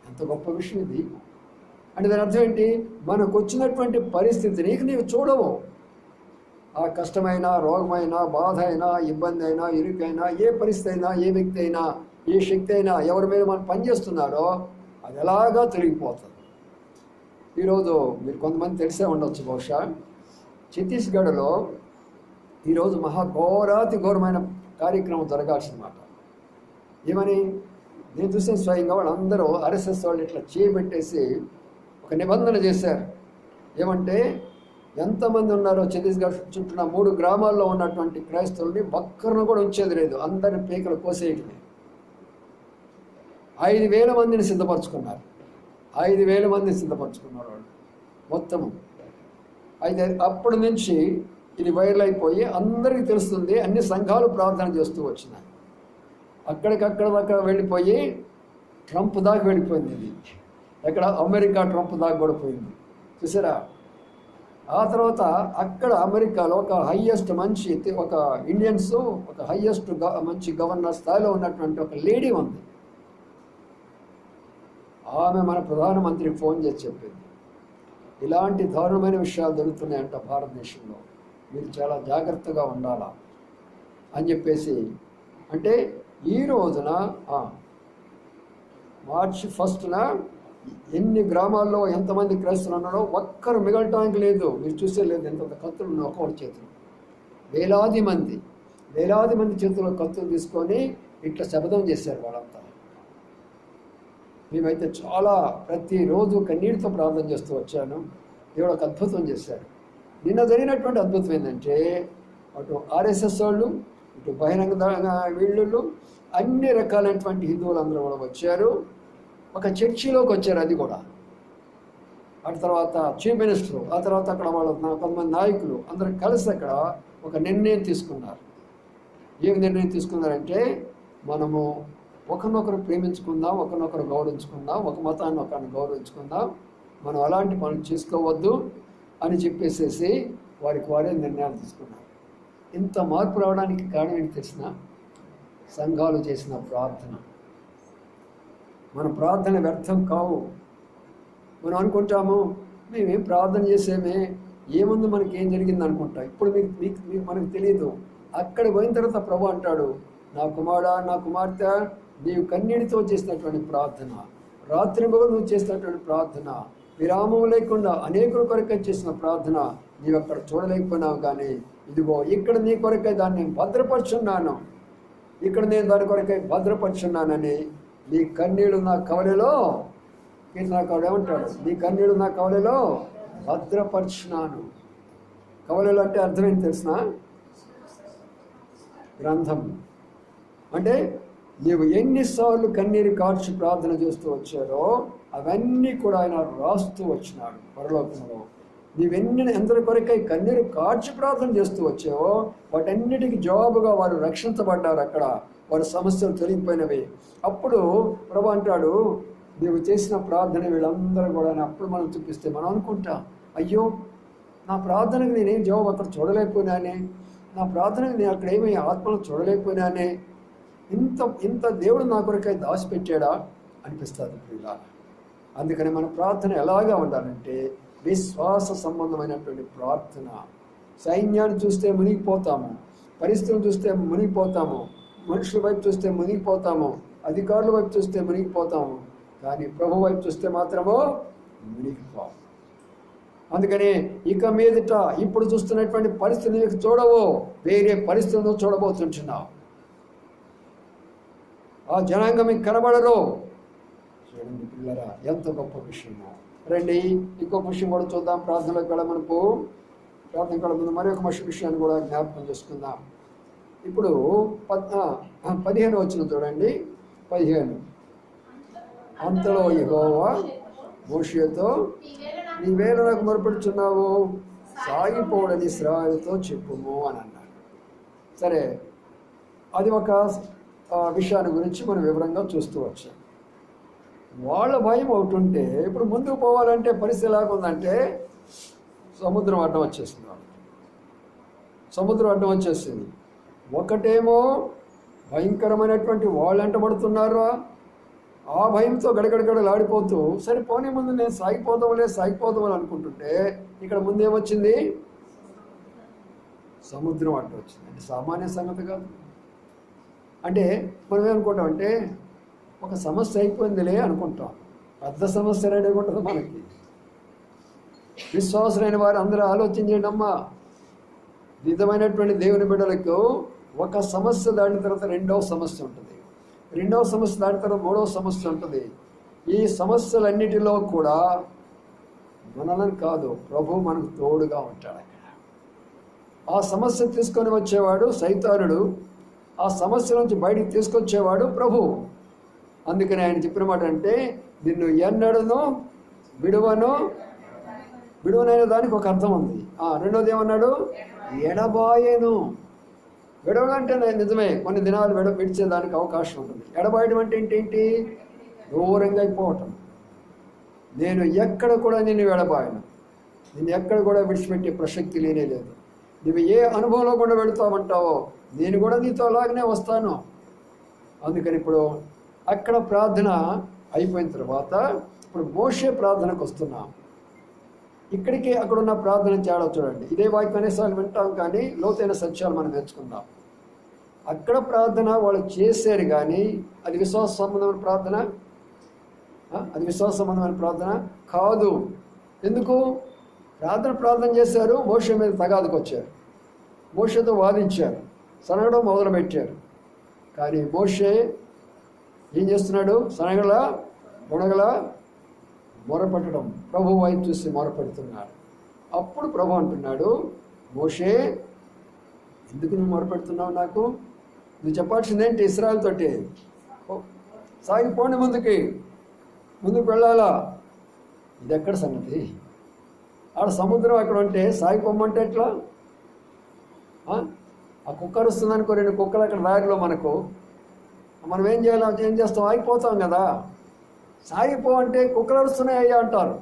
ఎంత గొప్ప విషయం ఇది! అంటే దాని అర్థం ఏంటి? మనకు వచ్చినటువంటి పరిస్థితిని నీవు చూడవు. ఆ కష్టమైన, రోగమైన, బాధ అయినా, ఇబ్బంది అయినా, ఇరుకైనా, ఏ పరిస్థితి అయినా, ఏ వ్యక్తి అయినా, ఏ శక్తి అయినా, ఎవరి మీద మనం పనిచేస్తున్నారో అది ఎలాగా తొలగిపోతుంది. ఈరోజు మీరు కొంతమంది తెలిసే ఉండొచ్చు, బహుశా ఛత్తీస్గఢ్లో ఈరోజు ఘోరమైన కార్యక్రమం జరగాల్సిందన్నమాట. ఏమని? నేను చూసిన స్వయంగా వాళ్ళందరూ ఆర్ఎస్ఎస్ వాళ్ళు ఇట్లా చేయబెట్టేసి ఒక నిబంధన చేశారు. ఏమంటే ఎంతమంది ఉన్నారో ఛత్తీస్గఢ్ చుట్టూ 3 గ్రామాల్లో ఉన్నటువంటి క్రైస్తవుల్ని ఒక్కరిని కూడా ఉంచేది లేదు, అందరిని పీకలు కోసేయటమే. 5,000 మందిని సిద్ధపరచుకున్నారు. 5,000 మందిని సిద్ధపరచుకున్నారు వాళ్ళు మొత్తము. అయితే అప్పటి నుంచి ఇది వైరల్ అయిపోయి అందరికీ తెలుస్తుంది. అన్ని సంఘాలు ప్రార్థన చేస్తూ వచ్చినాయి. అక్కడికక్కడ వెళ్ళిపోయి ట్రంప్ దాకా వెళ్ళిపోయింది. ఇది ఎక్కడ అమెరికా ట్రంప్ దాకా కూడా పోయింది, చూసారా. ఆ తర్వాత అక్కడ అమెరికాలో ఒక హయ్యెస్ట్ మంచి ఒక ఇండియన్స్ ఒక హయ్యెస్ట్ మంచి గవర్నర్ స్థాయిలో ఉన్నటువంటి ఒక లేడీ ఉంది. ఆమె మన ప్రధానమంత్రికి ఫోన్ చేసి చెప్పింది, ఇలాంటి దారుణమైన విషయాలు జరుగుతున్నాయంట భారతదేశంలో, మీరు చాలా జాగ్రత్తగా ఉండాలా అని చెప్పేసి. అంటే ఈ రోజున మార్చి 1న ఎన్ని గ్రామాల్లో ఎంతమంది క్రైస్తవులు ఉన్నారో ఒక్కరు మిగలటానికి లేదు. మీరు చూసే లేదు, ఎంత కత్తులు ఉన్నాయి ఒక్కొక్కటి చేతులు. వేలాది మంది చేతుల్లో కత్తులు తీసుకొని ఇట్లా శపథం చేశారు వాళ్ళంతా. మేమైతే చాలా ప్రతిరోజు కన్నీటితో ప్రార్థన చేస్తూ వచ్చాను. దేవుడు ఒక అద్భుతం చేశాడు. నిన్న జరిగినటువంటి అద్భుతం ఏంటంటే అటు ఆర్ఎస్ఎస్ వాళ్ళు, ఇటు బహిరంగ వీళ్ళు, అన్ని రకాలైనటువంటి హిందువులు అందరూ కూడా వచ్చారు. ఒక చర్చిలోకి వచ్చారు, అది కూడా. ఆ తర్వాత చీఫ్ మినిస్టర్, ఆ తర్వాత అక్కడ వాళ్ళ కొంతమంది నాయకులు అందరూ కలిసి అక్కడ ఒక నిర్ణయం తీసుకున్నారు. ఏమి నిర్ణయం తీసుకున్నారంటే, మనము ఒకరినొకరు ప్రేమించుకుందాం, ఒకరినొకరు గౌరవించుకుందాం, ఒక మతాన్ని ఒకరిని గౌరవించుకుందాం, మనం అలాంటి పనులు చేసుకోవద్దు అని చెప్పేసేసి వారే నిర్ణయాలు తీసుకున్నారు. ఇంత మార్పు రావడానికి కారణం ఏంటి తెలిసిన? సంఘాలు చేసిన ప్రార్థన. మన ప్రార్థన వ్యర్థం కావు. మనం అనుకుంటాము, మేమేం ప్రార్థన చేసేమే, ఏముంది మనకి ఏం జరిగింది అనుకుంటాం. ఇప్పుడు మీకు మనకు తెలియదు. అక్కడ పోయిన తర్వాత ప్రభు అంటాడు, నా కుమారుడా, నా కుమార్తె, నీవు కన్నీటితో చేసినటువంటి ప్రార్థన, రాత్రింబగలు నువ్వు చేసినటువంటి ప్రార్థన, విరామం లేకుండా అనేకుల కొరకై చేసిన ప్రార్థన నీవు అక్కడ చూడలేకపోయినావు. కానీ ఇదిగో ఇక్కడ నీ కొరకై దాన్ని భద్రపరుచున్నాను, ఇక్కడ నేను దాని కొరకై భద్రపరుచున్నానని, నీ కన్నీళ్ళు నా కవలిలో, కీర్తనకారుడు ఏమంటాడు, నీ కన్నీళ్ళు నా కవలిలో భద్రపరుచున్నాను. కవలిలో అంటే అర్థమేంటి తెలిసిన? గ్రంథం. అంటే నీవు ఎన్నిసార్లు కన్నీరు కార్చి ప్రార్థన చేస్తూ వచ్చారో అవన్నీ కూడా ఆయన రాస్తూ వచ్చినాడు పరలోకంలో. ఎందరి కొరకై కన్నీరు కార్చి ప్రార్థన చేస్తూ వచ్చావో వాటన్నిటికీ జవాబుగా వారు రక్షించబడ్డారు. అక్కడ వారి సమస్యలు తొలగిపోయినవి. అప్పుడు ప్రభు అంటాడు, నీవు చేసిన ప్రార్థన వీళ్ళందరూ కూడా అప్పుడు మనం చూపిస్తే మనం అనుకుంటాం, అయ్యో నా ప్రార్థనకు నేనేం జవాబు అక్కడ చూడలేకపోయినానే, నా ప్రార్థనకు నేను అక్కడ ఏమీ ఆత్మను చూడలేకపోయినానే, ఇంత దేవుడు నా కొరకై దాచిపెట్టాడా అనిపిస్తుంది ప్రియులా. అందుకని మన ప్రార్థన ఎలాగా ఉండాలంటే విశ్వాస సంబంధమైనటువంటి ప్రార్థన. సైన్యాన్ని చూస్తే మునిగిపోతాము, పరిస్థితులను చూస్తే మునిగిపోతాము, మనుషుల వైపు చూస్తే మునిగిపోతాము, అధికారుల వైపు చూస్తే మునిగిపోతాము, కానీ ప్రభు వైపు చూస్తే మాత్రమో మునిగిపోతాము. అందుకని ఇక మీదట ఇప్పుడు చూస్తున్నటువంటి పరిస్థితులు చూడవు, వేరే పరిస్థితులను చూడబోతుంటున్నావు. ఆ జనాంగం మీకు కనబడరు. చూడండి పిల్లరా, ఎంత గొప్ప విషయమో. రండి ఇంకొక విషయం కూడా చూద్దాం. ప్రార్థనలకు వెళ్ళమనుకో, ప్రార్థనకు వెళ్ళముందు మరి ఒక విషయాన్ని కూడా జ్ఞాపకం చేసుకుందాం. ఇప్పుడు 15 వచ్చిన చూడండి. 15 అంతలో యెహోవా మోషేతో, నీవేళ నాకు మొరపెడుచున్నావు, సాగిపోవడని ఇశ్రాయేలుతో చెప్పుము అని అన్నాడు. సరే, అది ఒక విషయాన్ని గురించి మనం వివరంగా చూస్తూ వచ్చాం. వాళ్ళ భయం ఒకటి ఉంటే, ఇప్పుడు ముందుకు పోవాలంటే పరిస్థితి ఎలాగుందంటే సముద్రం అడ్డం వచ్చేసింది. సముద్రం అడ్డం వచ్చేసింది. ఒకటేమో భయంకరమైనటువంటి వాళ్ళు వెంటబడుతున్నారు. ఆ భయంతో గడగడగడలాడిపోతూ సరే పోనీ ముందు నేను సాగిపోదామని అనుకుంటుంటే ఇక్కడ ముందేమొచ్చింది? సముద్రం అడ్డం వచ్చింది. అంటే సామాన్య సంగతి కాదు. అంటే మనం ఏమనుకుంటామంటే ఒక సమస్య అయిపోయిందిలే అనుకుంటాం. పెద్ద సమస్య రెడీ ఉంటుంది మనకి. విశ్వాసులైన వారు అందరూ ఆలోచన చేయండి అమ్మా. విధమైనటువంటి దేవుని బిడ్డలకు ఒక సమస్య దాటిన తర్వాత రెండవ సమస్య ఉంటుంది. రెండవ సమస్య దాని తర్వాత మూడవ సమస్య ఉంటుంది. ఈ సమస్యలన్నిటిలో కూడా మనలను కాదు, ప్రభు మనకు తోడుగా ఉంటాడు. అక్కడ ఆ సమస్య తీసుకొని వచ్చేవాడు సైతానుడు, ఆ సమస్య నుంచి బయటికి తీసుకొచ్చేవాడు ప్రభు. అందుకని ఆయన చెప్పిన మాట అంటే, నిన్ను ఎన్నడను విడువనైన దానికి ఒక అర్థం ఉంది. రెండోది ఏమన్నాడు? ఎడబాయను. విడవడం అంటే నిజమే, కొన్ని దినాలు విడిచేదానికి అవకాశం ఉంటుంది. ఎడబాయడం అంటే ఏంటి? దూరంగా అయిపోవటం. నేను ఎక్కడ కూడా నిన్ను ఎడబాయను, నిన్ను ఎక్కడ కూడా విడిచిపెట్టే ప్రసక్తి లేనే లేదు. నువ్వు ఏ అనుభవంలో కూడా వెళుతామంటావో నేను కూడా నీతో అలాగనే వస్తాను. అందుకని ఇప్పుడు అక్కడ ప్రార్థన అయిపోయిన తర్వాత ఇప్పుడు మోషే ప్రార్థనకు వస్తున్నాం. ఇక్కడికి అక్కడున్న ప్రార్థన తేడా చూడండి. ఇదే వాక్యం అనేసార్లు వింటాం, కానీ లోతైన సత్యాలు మనం నేర్చుకుందాం. అక్కడ ప్రార్థన వాళ్ళు చేశారు, కానీ అది విశ్వాస సంబంధమైన ప్రార్థన, అది విశ్వాస సంబంధమైన ప్రార్థన కాదు. ఎందుకు? ప్రార్థన చేశారు, మోషే మీద తగాదుకు వచ్చారు, మోషేతో వాదించారు, సనగడం మొదలుపెట్టారు. కానీ మోషే ఏం చేస్తున్నాడు? సనగల గుణగల మొరపెట్టడం, ప్రభు వైపు చూసి మొరపెడుతున్నాడు. అప్పుడు ప్రభు అంటున్నాడు, మోషే ఎందుకు నువ్వు మొరపెడుతున్నావు? నువ్వు చెప్పాల్సిందేంటి? ఇశ్రాయేలు తోటి సాగిపోండి, ముందుకు వెళ్ళాలా. ఇది ఎక్కడ సంగతి? ఆడ సముద్రం అక్కడ ఉంటే సాగిపోమంటే ఎట్లా? ఆ కుక్క అరుస్తుంది అనుకో, 2 కుక్కలు అక్కడ దారిలో మనకు, మనం ఏం చేస్తాం? ఆగిపోతాం కదా. సాగిపో అంటే కుక్కలు అరుస్తున్నాయ్యా అంటారు.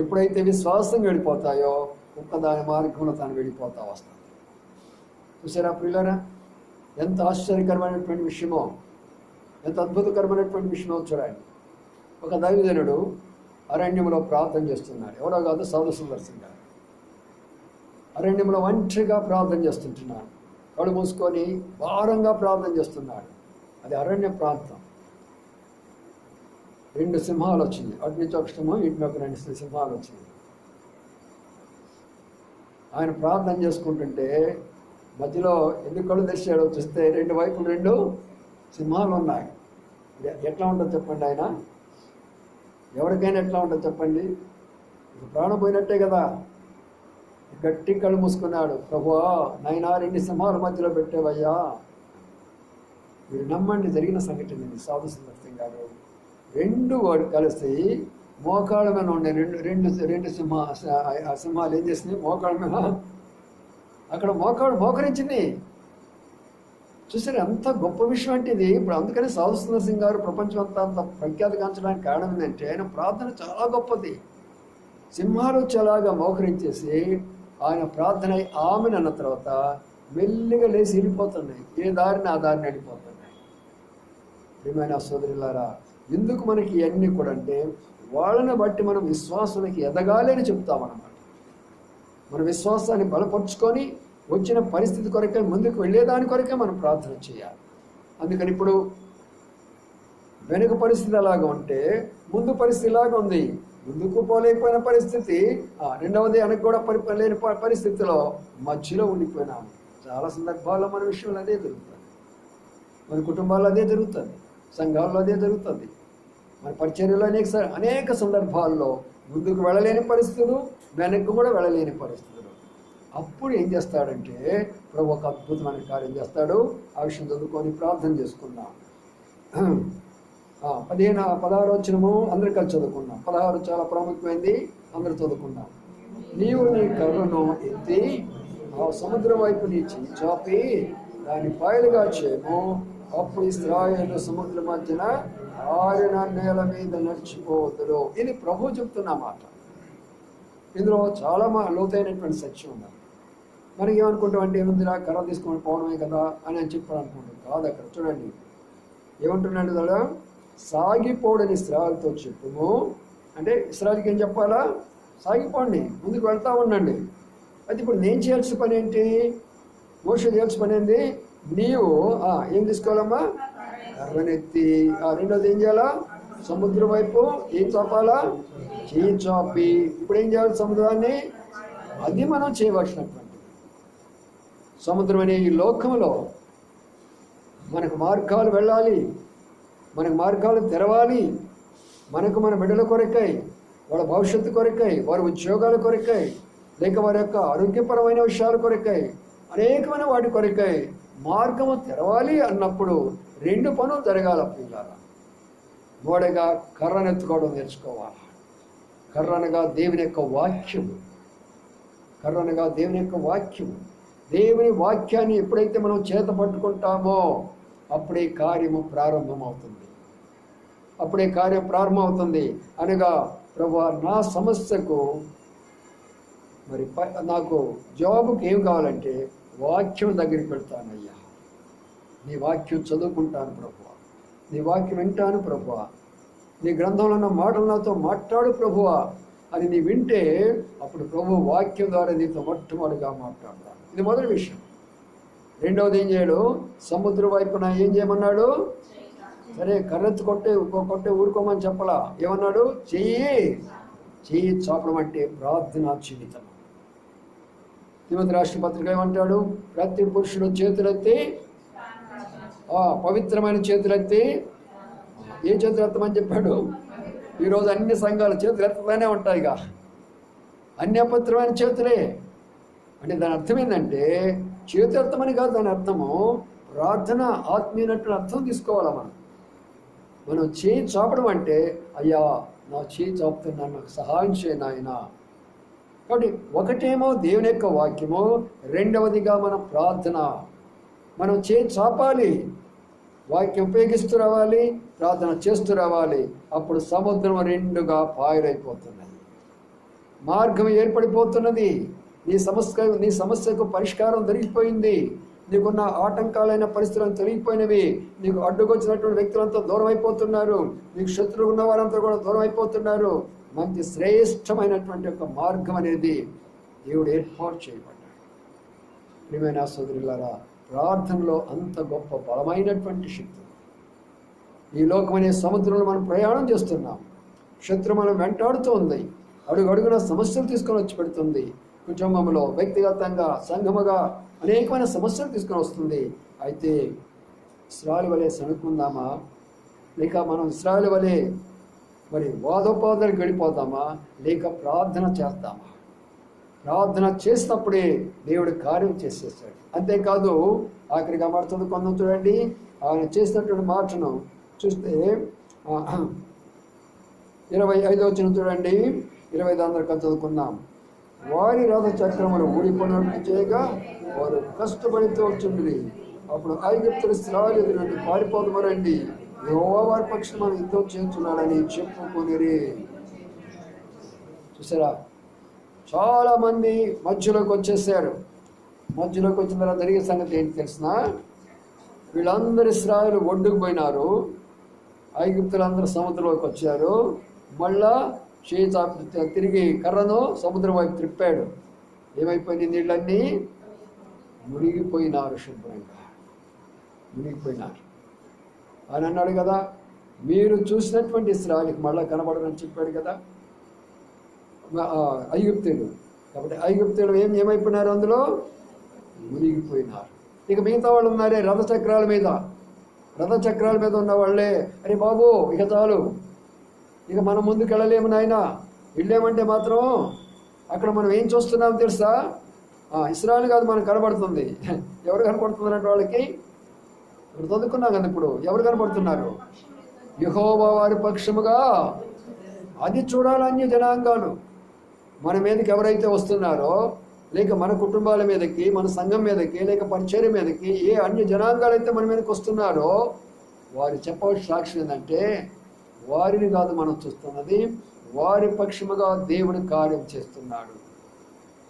ఎప్పుడైతే విశ్వాసం వెళ్ళిపోతాయో కుక్క దాని మార్గంలో తాను వెళ్ళిపోతా వస్తుంది. చూసారా ప్రియులారా? ఎంత ఆశ్చర్యకరమైనటువంటి విషయమో, ఎంత అద్భుతకరమైనటువంటి విషయమో చూడండి. ఒక దైవజనుడు అరణ్యంలో ప్రార్థన చేస్తున్నాడు. ఎవరో కాదు, సౌద సుందర్సింగ్ గారు. అరణ్యంలో ఒంటరిగా ప్రార్థన చేస్తుంటున్నాడు. కళ్ళు మూసుకొని భారంగా ప్రార్థన చేస్తున్నాడు. అది అరణ్య ప్రాంతం. 2 సింహాలు వచ్చింది. అటు నుంచి ఒక సింహం, ఇటు ఒక 2 సింహాలు వచ్చింది. ఆయన ప్రార్థన చేసుకుంటుంటే మధ్యలో ఎందుకు కళ్ళు తెరిచాడో చూస్తే 2 వైపులు 2 సింహాలు ఉన్నాయి. ఎట్లా ఉంటుంది చెప్పండి? ఆయన ఎవరికైనా ఎట్లా ఉంటుంది చెప్పండి? ప్రాణం పోయినట్టే కదా. గట్టి కళ్ళు మూసుకున్నాడు. ప్రభువా నైనా 2 సింహాల మధ్యలో పెట్టేవయ్యా. మీరు నమ్మండి, జరిగిన సంఘటన ఇది. సాధు సుందర్సింగ్ గారు 2 వాడు కలిసి మోకాళ్ళ మీద ఉండే రెండు సింహాలు ఏం చేసినాయి? మోకాళ్ళ మీద అక్కడ మోకరించింది. చూసారు ఎంత గొప్ప విషయం అంటే ఇది. ఇప్పుడు అందుకని సాధు సుందర్సింగ్ గారు ప్రపంచం అంత ప్రఖ్యాతి కాంచడానికి కారణం ఏంటంటే ఆయన ప్రార్థన చాలా గొప్పది. సింహాలు వచ్చేలాగా మోకరించేసి ఆయన ప్రార్థన ఆమెను అన్న తర్వాత మెల్లిగా లేచి వెళ్ళిపోతున్నాయి. ఏ దారిని ఆ దారిని వెళ్ళిపోతున్నాయి. ప్రియమైన సోదరులారా, ఎందుకు మనకి ఇవన్నీ కూడా అంటే వాళ్ళని బట్టి మనం విశ్వాసానికి ఎదగాలి అని చెప్తామన్నమాట. మన విశ్వాసాన్ని బలపరుచుకొని వచ్చిన పరిస్థితి కొరకే, ముందుకు వెళ్ళేదాని కొరకే మనం ప్రార్థన చేయాలి. అందుకని ఇప్పుడు వెనుక పరిస్థితి ఎలాగ ఉంటే ముందు పరిస్థితి ఇలాగ ఉంది. ముందుకు పోలేకపోయిన పరిస్థితి, రెండవది వెనక్కి కూడా లేని పరిస్థితిలో మధ్యలో ఉండిపోయినాము. చాలా సందర్భాల్లో మన విషయంలో అదే జరుగుతుంది. మన కుటుంబాల్లో అదే జరుగుతుంది, సంఘాల్లో అదే జరుగుతుంది, మన పరిచర్యలో అనేక సందర్భాల్లో ముందుకు వెళ్ళలేని పరిస్థితులు, వెనక్కి కూడా వెళ్ళలేని పరిస్థితులు. అప్పుడు ఏం చేస్తాడంటే ప్రభు ఒక అద్భుతమైన కార్యం చేస్తాడు. ఆ విషయం చదువుకొని ప్రార్థన చేసుకున్నాం. 16వ వచనము అందరు కలిసి చదువుకున్నాం. 16 చాలా ప్రాముఖ్యమైనది, అందరూ చదువుకున్నాం. నీవు నీ కర్రను ఎత్తి ఆ సముద్రం వైపు నీ చెయ్యి చాపి దాని పాయలుగా చేయము. అప్పుడు ఇశ్రాయేలు సముద్రం మధ్యన ఆరిన నేల మీద నడిచిపోవద్దురు. ఇది ప్రభు చెప్తున్న మాట. ఇందులో చాలా లోతైనటువంటి సత్యం ఉన్నది. మనకి ఏమనుకుంటాం అంటే ఏముందిరా, కర్ర తీసుకొని పోవడమే కదా అని చెప్పాలనుకుంటాం. కాదు, అక్కడ చూడండి ఏమంటున్నాడు కదా, సాగిపోడని ఇశ్రాయేలుతో చెప్పుము. అంటే ఇశ్రాయేలుకి ఏం చెప్పాలా? సాగిపోండి, ముందుకు వెళ్తా ఉండండి. అయితే ఇప్పుడు నేను చేయాల్సిన పని ఏంటి? మోషే చేయాల్సిన పని ఏంటి? నీవు ఏం తీసుకోవాలమ్మా? కర్రనెత్తి. రెండోది ఏం చేయాలా? సముద్రం వైపు ఏం చాపాలా? చేయి చాపి. ఇప్పుడు ఏం చేయాలి? సముద్రాన్ని, అది మనం చేయవలసినటువంటి సముద్రం అనే ఈ లోకంలో మనకు మార్గాలు వెళ్ళాలి, మనకు మార్గాలు తెరవాలి. మనకు మన బిడ్డల కొరకై, వాళ్ళ భవిష్యత్తు కొరకై, వారి ఉద్యోగాల కొరకై, లేక వారి యొక్క ఆరోగ్యపరమైన విషయాల కొరకై, అనేకమైన వాటి కొరకై మార్గము తెరవాలి అన్నప్పుడు 2 పనులు జరగాల పిల్లల. మొదటగా కర్రనెత్తుకోవడం నేర్చుకోవాలి. కర్రనగా దేవుని యొక్క వాక్యము. కర్రనగా దేవుని యొక్క వాక్యము. దేవుని వాక్యాన్ని ఎప్పుడైతే మనం చేత పట్టుకుంటామో అప్పుడే కార్యము ప్రారంభమవుతుంది. అప్పుడే కార్యం ప్రారంభమవుతుంది. అనగా ప్రభువా, నా సమస్యకు మరి నాకు జవాబుకి ఏం కావాలంటే వాక్యం దగ్గరికి వెళ్తానయ్యా. నీ వాక్యం చదువుకుంటాను ప్రభువా, నీ వాక్యం వింటాను ప్రభువా, నీ గ్రంథంలో ఉన్న మాటలు నాతో మాట్లాడు ప్రభువా అని నీ వింటే అప్పుడు ప్రభు వాక్యం ద్వారా నీతో మొట్టమొదటిగా మాట్లాడతాను. ఇది మొదటి విషయం. రెండవది ఏం చేయడు? సముద్రం వైపున ఏం చేయమన్నాడు? సరే కర్రెత్తు కొట్టే ఊరుకోమని చెప్పలా. ఏమన్నాడు? చెయ్యి చాపడం అంటే ప్రార్థనా జీవితం. తిమోతి రాసిన పత్రిక ఏమంటాడు? ప్రతి పురుషుడు చేతులెత్తి, పవిత్రమైన చేతులెత్తి. ఏ చేతులు ఎత్తమని చెప్పాడు? ఈరోజు అన్ని సంఘాలు చేతులు ఎత్తగానే ఉంటాయిగా, అన్ని అపవిత్రమైన చేతులే. అంటే దాని అర్థం ఏంటంటే చేతులు ఎత్తమని కాదు, దాని అర్థము ప్రార్థన ఆత్మీయనట్టు అర్థం తీసుకోవాలా. మనం చేయి చాపడం అంటే అయ్యా నా చేయి చాపుతున్నాను, నాకు సహాయం చేయను ఆయన. కాబట్టి ఒకటేమో దేవుని యొక్క వాక్యము, రెండవదిగా మన ప్రార్థన. మనం చేయి చాపాలి, వాక్యం ఉపయోగిస్తూ రావాలి, ప్రార్థన చేస్తూ రావాలి. అప్పుడు సముద్రం 2గా పాయలైపోతున్నది, మార్గం ఏర్పడిపోతున్నది. నీ సమస్యకు పరిష్కారం దొరికిపోయింది. నీకున్న ఆటంకాలైన పరిస్థితులను తొలగిపోయినవి. నీకు అడ్డుకొచ్చినటువంటి వ్యక్తులంతా దూరం అయిపోతున్నారు. నీకు శత్రువు ఉన్న వారంతా కూడా దూరం అయిపోతున్నారు. మంచి శ్రేష్టమైనటువంటి ఒక మార్గం అనేది దేవుడు ఏర్పాటు చేయబడ్డాడు. ప్రియమైన సోదరులారా, ప్రార్థనలో అంత గొప్ప బలమైనటువంటి శక్తి. ఈ లోకం అనే సముద్రంలో మనం ప్రయాణం చేస్తున్నాం. శత్రు మనం వెంటాడుతూ ఉంది, అడుగడుగున సమస్యలు తీసుకొని వచ్చి పెడుతుంది. కుటుంబంలో, వ్యక్తిగతంగా, సంఘముగా అనేకమైన సమస్యలు తీసుకొని వస్తుంది. అయితే ఇశ్రాయేలు వలె సణుకుందామా, లేక మనం ఇశ్రాయేలు వలె మరి వాదోపాదాలకు వెళ్ళిపోతామా, లేక ప్రార్థన చేస్తామా? ప్రార్థన చేసినప్పుడే దేవుడు కార్యం చేసేస్తాడు. అంతేకాదు ఆఖరిగా మాట చదువుకుందాం చూడండి. ఆయన చేసినటువంటి మాటను చూస్తే 25వ వచనం చూడండి. 25 అందరికీ చదువుకుందాం. వారి రథ చక్రములు ఊడిపోయినట్టు చేయగా వారు కష్టపడితో వచ్చింది. అప్పుడు ఐగుప్తులు ఇశ్రాయేలు ఎదురు నుండి పారిపోదమరండి, యెహోవా వారి పక్షం మనం యుద్ధం చేస్తున్నాడని చెప్పుకొనిరి. చూసారా, చాలా మంది మధ్యలోకి వచ్చేసారు. మధ్యలోకి వచ్చిన తర్వాత జరిగే సంగతి ఏంటి తెలిసిన? వీళ్ళందరూ ఇశ్రాయేలు ఒడ్డుకు పోయినారు, ఐగుప్తులందరూ సముద్రంలోకి వచ్చారు. మళ్ళా తిరిగి కర్రను సముద్రం వైపు త్రిప్పాడు. ఏమైపోయినాయి? నీళ్ళన్నీ మునిగిపోయినారు, శుభ్రంగా మునిగిపోయినారు. అని అన్నాడు కదా, మీరు చూసినటువంటి ఇశ్రాయేలుకి మళ్ళా కనబడదని చెప్పాడు కదా ఐగుప్తులు. కాబట్టి ఐగుప్తులు ఏమైపోయినారు? అందులో మునిగిపోయినారు. ఇక మిగతా వాళ్ళు ఉన్నారే రథచక్రాల మీద ఉన్న వాళ్ళే, అరే బాబు ఇక చాలు, ఇక మనం ముందుకు వెళ్ళలేము నాయన, వెళ్ళామంటే మాత్రం అక్కడ మనం ఏం చూస్తున్నామో తెలుసా? ఇశ్రాయేలు కాదు మనకు కనబడుతుంది. ఎవరు కనబడుతున్నారు వాళ్ళకి? ఇప్పుడు చదువుకున్నాం కదా. ఇప్పుడు ఎవరు కనబడుతున్నారు? యెహోవా వారి పక్షముగా. అది చూడాలి అన్య జనాంగాలు మన మీదకి ఎవరైతే వస్తున్నారో, లేక మన కుటుంబాల మీదకి, మన సంఘం మీదకి, లేక పరిచర్య మీదకి ఏ అన్య జనాంగాలు అయితే మన మీదకి వస్తున్నారో వారు చెప్పవలసిన సాక్షి ఏంటంటే వారిని కాదు మనం చూస్తున్నది, వారి పక్షముగా దేవుడు కార్యం చేస్తున్నాడు.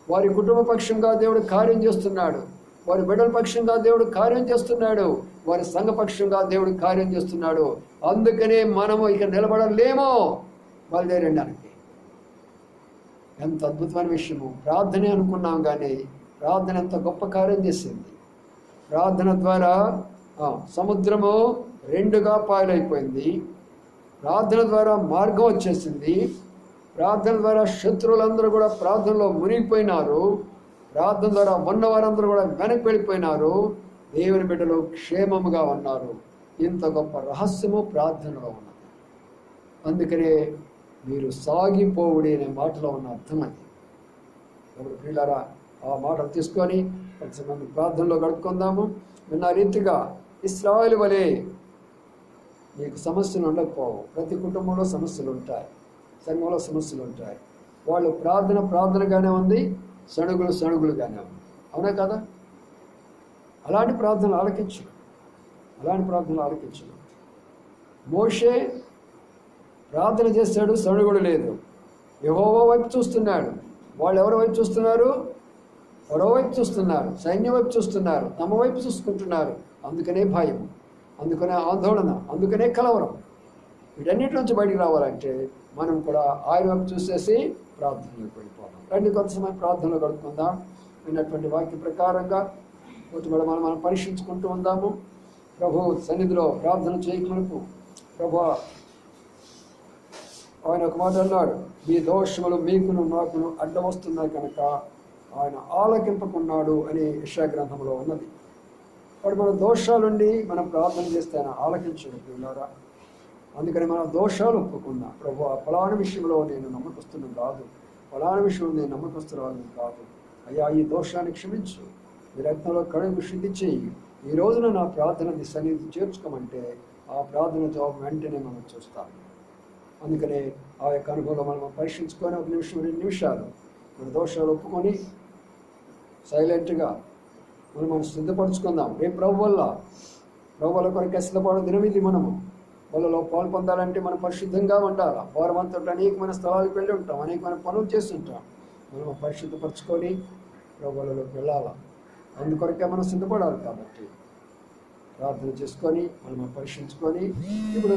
వారి కుటుంబ పక్షంగా దేవుడు కార్యం చేస్తున్నాడు. వారి బిడ్డల పక్షంగా దేవుడు కార్యం చేస్తున్నాడు. వారి సంఘ పక్షంగా దేవుడు కార్యం చేస్తున్నాడు. అందుకనే మనము ఇక నిలబడలేమో, బయలుదేరడానికి. ఎంత అద్భుతమైన విషయము! ప్రార్థనే అనుకున్నాం కానీ ప్రార్థన ఎంత గొప్ప కార్యం చేసింది. ప్రార్థన ద్వారా సముద్రము 2గా పాయలైపోయింది. ప్రార్థన ద్వారా మార్గం వచ్చేసింది. ప్రార్థన ద్వారా శత్రువులందరూ కూడా ప్రార్థనలో మునిగిపోయినారు. ప్రార్థన ద్వారా ఉన్నవారందరూ కూడా వెనక్కి వెళ్ళిపోయినారు. దేవుని బిడ్డలు క్షేమముగా ఉన్నారు. ఇంత గొప్ప రహస్యము ప్రార్థనలో ఉన్నది. అందుకనే మీరు సాగిపోవుడి అనే మాటలో ఉన్న అర్థం అది. ఇప్పుడు ప్రియులారా, ఆ మాటలు తీసుకొని కొంతమంది ప్రార్థనలో గడుపుకుందాము. విన్న రీతిగా ఇశ్రాయేలు వలె మీకు సమస్యలు ఉండకపోవు. ప్రతి కుటుంబంలో సమస్యలు ఉంటాయి, సంఘంలో సమస్యలు ఉంటాయి. వాళ్ళు ప్రార్థనగానే ఉంది, సణుగులుగానే ఉంది. అవునా కదా? అలాంటి ప్రార్థనలు ఆలకించు. మోషే ప్రార్థన చేశాడు, సణుగుడు లేదు. యెహోవా వైపు చూస్తున్నాడు. వాళ్ళు ఎవరి వైపు చూస్తున్నారు? మరో వైపు చూస్తున్నారు, సైన్యం వైపు చూస్తున్నారు, తమ వైపు చూసుకుంటున్నారు. అందుకనే భయం, అందుకనే ఆందోళన, అందుకనే కలవరం. వీటన్నిటి నుంచి బయటికి రావాలంటే మనం కూడా ఆయన వైపు చూసేసి ప్రార్థనలోకి వెళ్ళిపోదాం. రండి, కొంత సమయం ప్రార్థనలో గడుపుకుందాం. విన్నటువంటి వాక్య ప్రకారంగా కూడా మనం పరీక్షించుకుంటూ ఉందాము. ప్రభు సన్నిధిలో ప్రార్థన చేయకమునుపు ప్రభు ఆయన ఒక మాట అన్నాడు, మీ దోషములు మీకును నాకును అడ్డం వస్తున్నాయి కనుక ఆయన ఆలకింపకున్నాడు అని యెషయా గ్రంథంలో ఉన్నది. వాడు మన దోషాలుండి మనం ప్రార్థన చేస్తే ఆయన ఆలకించుకుంటున్నారా? అందుకని మన దోషాలు ఒప్పుకున్నా, ప్రభు ఫలానా విషయంలో నేను నమ్మకస్తున్నాను కాదు, ఫలానా విషయంలో నేను నమ్మకస్తున్నాను కాదు, అయ్యా ఈ దోషాన్ని క్షమించు, ఈ రక్తంలో కడుగు శుద్ధి చేయి, ఈ రోజున నా ప్రార్థన సన్నిధి చేర్చుకోమంటే ఆ ప్రార్థన జవాబు వెంటనే మనం చూస్తాము. అందుకనే ఆ యొక్క అనుభవంలో మనం పరీక్షించుకొని 1 నిమిషం 2 నిమిషాలు మన దోషాలు ఒప్పుకొని సైలెంట్గా మనం సిద్ధపరచుకుందాం. రేపు ప్రభు వల్ల కొరకు సిద్ధపడ దినం ఇది. మనము వాళ్ళలో పాలు పొందాలంటే మనం పరిశుద్ధంగా ఉండాలి. వారమంతా అనేకమైన స్థలాలకు వెళ్ళి ఉంటాం, అనేకమైన పనులు చేస్తుంటాం. మనం పరిశుద్ధపరచుకొని ప్రభువులలోకి వెళ్ళాలి. అందుకొరకే మనం సిద్ధపడాలి. కాబట్టి ప్రార్థన చేసుకొని మనం పరీక్షించుకొని ఇప్పుడు